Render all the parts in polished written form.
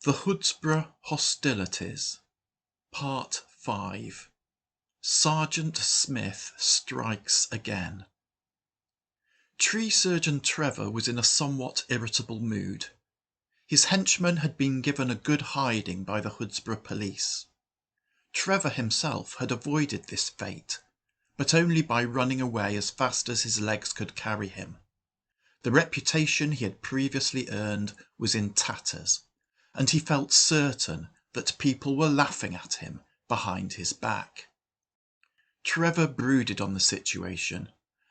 The Hoodsbrough Hostilities, Part 5. Sergeant Smith Strikes Again. Tree Surgeon Trevor was in a somewhat irritable mood. His henchman had been given a good hiding by the Hoodsbrough police. Trevor himself had avoided this fate, but only by running away as fast as his legs could carry him. The reputation he had previously earned was in tatters, and he felt certain that people were laughing at him behind his back. Trevor brooded on the situation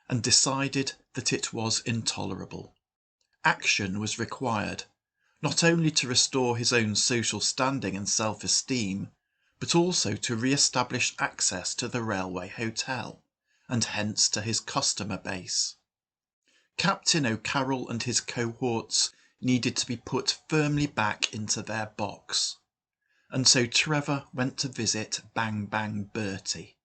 and decided that it was intolerable. Action was required, not only to restore his own social standing and self-esteem, but also to re-establish access to the railway hotel, and hence to his customer base. Captain O'Carroll and his cohorts needed to be put firmly back into their box, and so Trevor went to visit Bang Bang Bertie.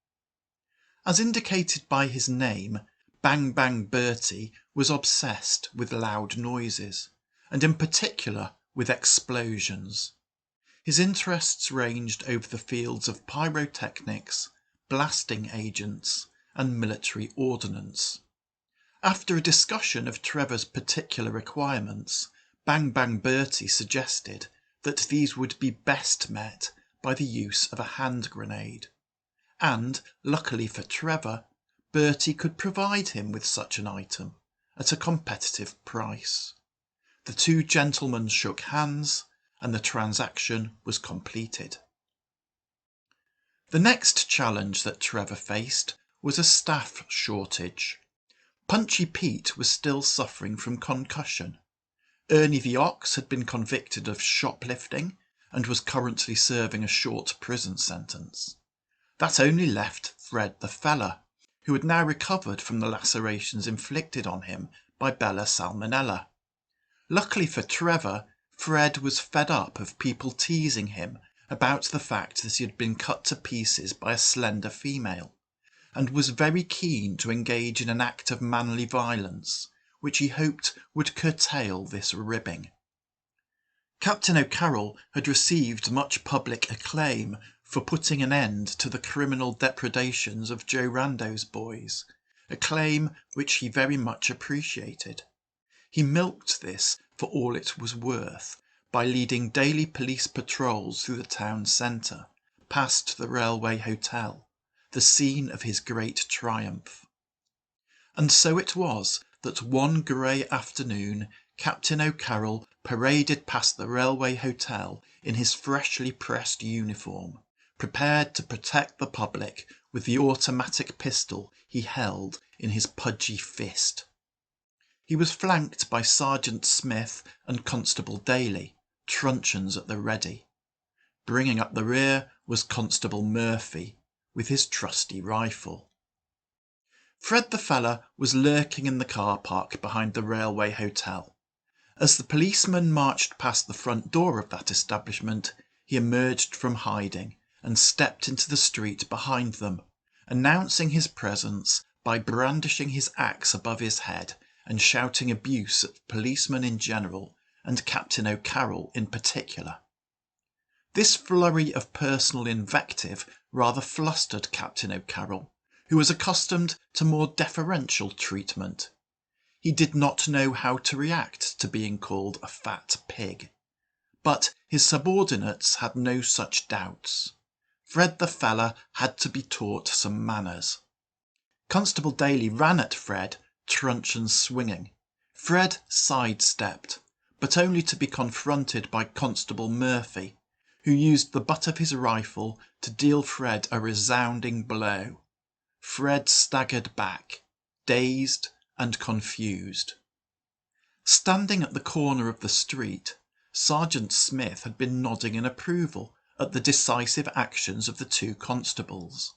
As indicated by his name, Bang Bang Bertie was obsessed with loud noises, and in particular with explosions. His interests ranged over the fields of pyrotechnics, blasting agents, and military ordnance. After a discussion of Trevor's particular requirements, Bang Bang Bertie suggested that these would be best met by the use of a hand grenade, and, luckily for Trevor, Bertie could provide him with such an item at a competitive price. The two gentlemen shook hands, and the transaction was completed. The next challenge that Trevor faced was a staff shortage. Punchy Pete was still suffering from concussion. Ernie the Ox had been convicted of shoplifting and was currently serving a short prison sentence. That only left Fred the Fella, who had now recovered from the lacerations inflicted on him by Bella Salmonella. Luckily for Trevor, Fred was fed up of people teasing him about the fact that he had been cut to pieces by a slender female, and was very keen to engage in an act of manly violence, which he hoped would curtail this ribbing. Captain O'Carroll had received much public acclaim for putting an end to the criminal depredations of Joe Rando's boys, acclaim which he very much appreciated. He milked this for all it was worth by leading daily police patrols through the town centre, past the railway hotel, the scene of his great triumph. And so it was that one grey afternoon Captain O'Carroll paraded past the railway hotel in his freshly pressed uniform, prepared to protect the public with the automatic pistol he held in his pudgy fist. He was flanked by Sergeant Smith and Constable Daly, truncheons at the ready. Bringing up the rear was Constable Murphy, with his trusty rifle. Fred the Fella was lurking in the car park behind the railway hotel. As the policeman marched past the front door of that establishment, he emerged from hiding and stepped into the street behind them, announcing his presence by brandishing his axe above his head and shouting abuse at policemen in general and Captain O'Carroll in particular. This flurry of personal invective rather flustered Captain O'Carroll, who was accustomed to more deferential treatment. He did not know how to react to being called a fat pig, but his subordinates had no such doubts. Fred the Fella had to be taught some manners. Constable Daly ran at Fred, truncheon swinging. Fred sidestepped, but only to be confronted by Constable Murphy, who used the butt of his rifle to deal Fred a resounding blow. Fred staggered back, dazed and confused. Standing at the corner of the street, Sergeant Smith had been nodding in approval at the decisive actions of the two constables.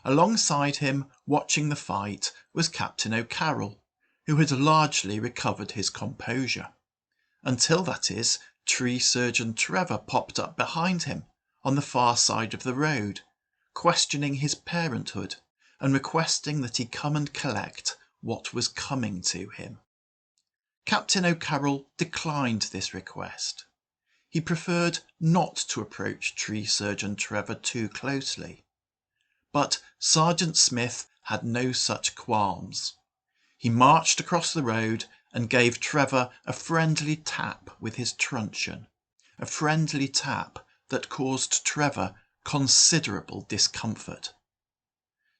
Alongside him, watching the fight, was Captain O'Carroll, who had largely recovered his composure. Until, that is, Tree Surgeon Trevor popped up behind him on the far side of the road, questioning his parenthood and requesting that he come and collect what was coming to him. Captain O'Carroll declined this request. He preferred not to approach Tree Surgeon Trevor too closely. But Sergeant Smith had no such qualms. He marched across the road and gave Trevor a friendly tap with his truncheon, a friendly tap that caused Trevor considerable discomfort.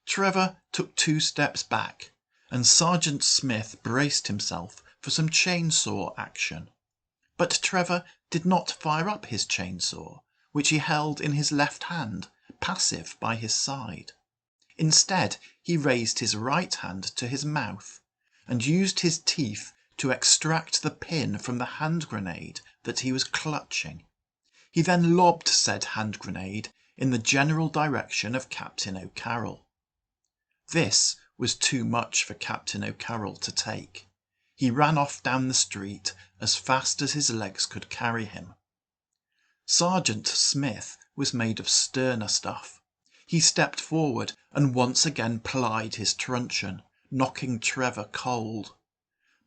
Trevor took 2 steps back, and Sergeant Smith braced himself for some chainsaw action. But Trevor did not fire up his chainsaw, which he held in his left hand, passive by his side. Instead, he raised his right hand to his mouth and used his teeth to extract the pin from the hand grenade that he was clutching. He then lobbed said hand grenade in the general direction of Captain O'Carroll. This was too much for Captain O'Carroll to take. He ran off down the street as fast as his legs could carry him. Sergeant Smith was made of sterner stuff. He stepped forward and once again plied his truncheon, knocking Trevor cold.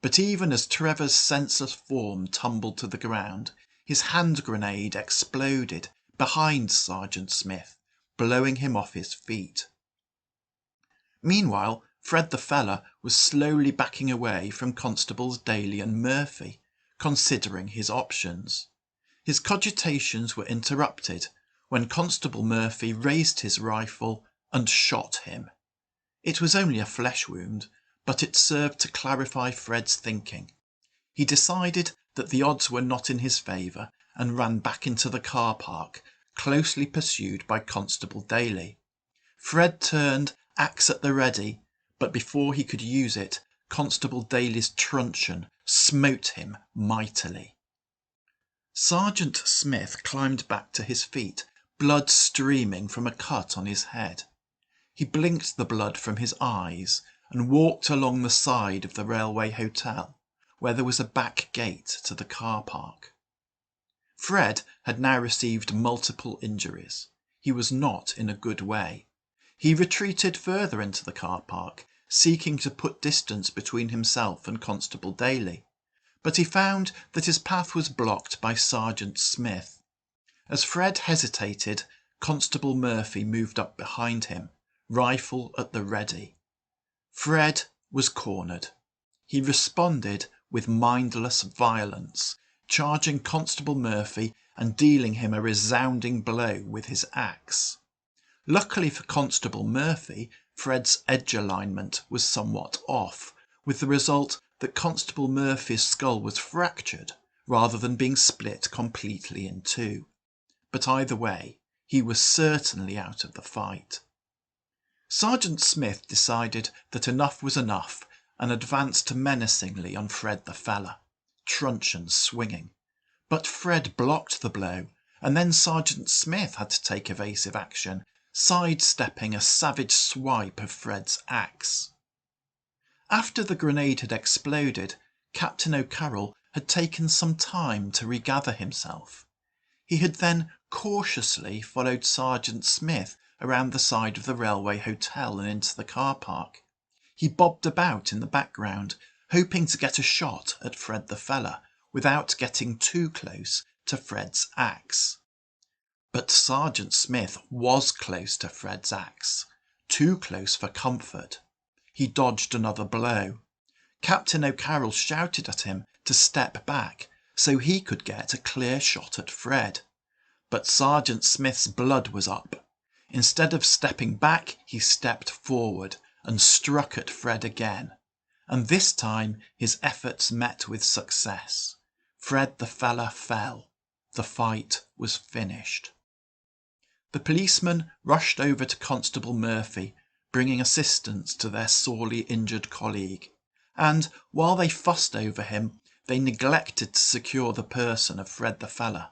But even as Trevor's senseless form tumbled to the ground, his hand grenade exploded behind Sergeant Smith, blowing him off his feet. Meanwhile, Fred the Feller was slowly backing away from Constables Daly and Murphy, considering his options. His cogitations were interrupted when Constable Murphy raised his rifle and shot him. It was only a flesh wound, but it served to clarify Fred's thinking. He decided that the odds were not in his favour and ran back into the car park, closely pursued by Constable Daly. Fred turned, axe at the ready, but before he could use it, Constable Daly's truncheon smote him mightily. Sergeant Smith climbed back to his feet, blood streaming from a cut on his head. He blinked the blood from his eyes and walked along the side of the railway hotel, where there was a back gate to the car park. Fred had now received multiple injuries. He was not in a good way. He retreated further into the car park, seeking to put distance between himself and Constable Daly, but he found that his path was blocked by Sergeant Smith. As Fred hesitated, Constable Murphy moved up behind him, rifle at the ready. Fred was cornered. He responded with mindless violence, charging Constable Murphy and dealing him a resounding blow with his axe. Luckily for Constable Murphy, Fred's edge alignment was somewhat off, with the result that Constable Murphy's skull was fractured rather than being split completely in two. But either way, he was certainly out of the fight. Sergeant Smith decided that enough was enough and advanced menacingly on Fred the Feller, truncheon swinging. But Fred blocked the blow, and then Sergeant Smith had to take evasive action, sidestepping a savage swipe of Fred's axe. After the grenade had exploded, Captain O'Carroll had taken some time to regather himself. He had then cautiously followed Sergeant Smith around the side of the railway hotel and into the car park. He bobbed about in the background, hoping to get a shot at Fred the Feller without getting too close to Fred's axe. But Sergeant Smith was close to Fred's axe, too close for comfort. He dodged another blow. Captain O'Carroll shouted at him to step back so he could get a clear shot at Fred. But Sergeant Smith's blood was up. Instead of stepping back, he stepped forward and struck at Fred again. And this time his efforts met with success. Fred the Feller fell. The fight was finished. The policemen rushed over to Constable Murphy, bringing assistance to their sorely injured colleague, and while they fussed over him, they neglected to secure the person of Fred the Feller.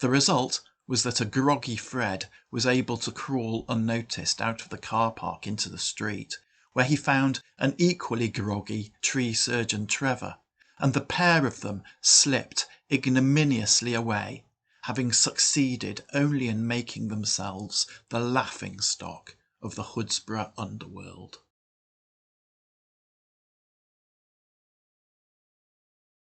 The result was that a groggy Fred was able to crawl unnoticed out of the car park into the street, where he found an equally groggy Tree Surgeon Trevor, and the pair of them slipped ignominiously away, having succeeded only in making themselves the laughingstock of the Hoodsbrough underworld.